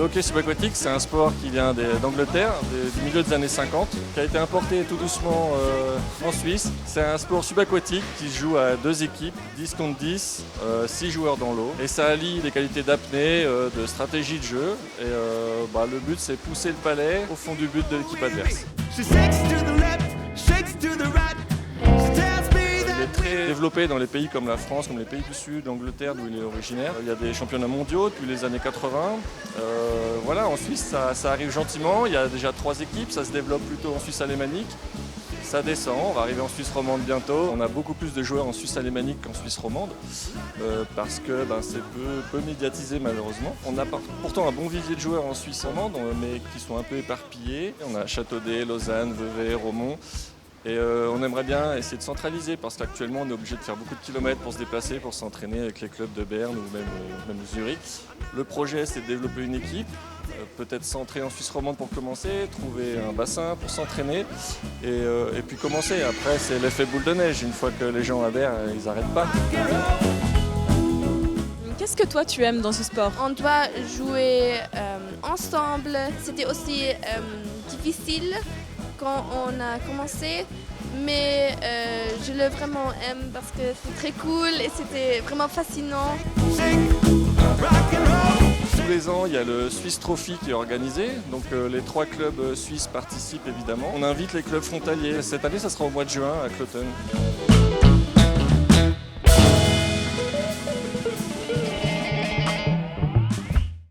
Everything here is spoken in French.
Le hockey subaquatique, c'est un sport qui vient d'Angleterre, du milieu des années 50, qui a été importé tout doucement en Suisse. C'est un sport subaquatique qui se joue à 2 équipes, 10 contre 10, 6 joueurs dans l'eau. Et ça allie des qualités d'apnée, de stratégie de jeu. Et le but, c'est pousser le palet au fond du but de l'équipe adverse. Il est très développé dans les pays comme la France, comme les pays du Sud, l'Angleterre d'où il est originaire. Il y a des championnats mondiaux depuis les années 80. En Suisse, ça arrive gentiment. Il y a déjà 3 équipes, ça se développe plutôt en Suisse alémanique. Ça descend, on va arriver en Suisse romande bientôt. On a beaucoup plus de joueurs en Suisse alémanique qu'en Suisse romande parce que c'est peu médiatisé malheureusement. On a pourtant un bon vivier de joueurs en Suisse romande mais qui sont un peu éparpillés. On a Châteaudet, Lausanne, Vevey, Romont. Et on aimerait bien essayer de centraliser parce qu'actuellement on est obligé de faire beaucoup de kilomètres pour se déplacer, pour s'entraîner avec les clubs de Berne ou même Zurich. Le projet c'est de développer une équipe, peut-être centrer en Suisse romande pour commencer, trouver un bassin pour s'entraîner et puis commencer. Après c'est l'effet boule de neige, une fois que les gens adhèrent, ils n'arrêtent pas. Qu'est-ce que toi tu aimes dans ce sport? On doit jouer ensemble. C'était aussi difficile quand on a commencé, mais je le vraiment aime parce que c'est très cool et c'était vraiment fascinant. Tous les ans, il y a le Swiss Trophy qui est organisé, donc les 3 clubs suisses participent évidemment. On invite les clubs frontaliers. Cette année, ça sera au mois de juin à Cloton.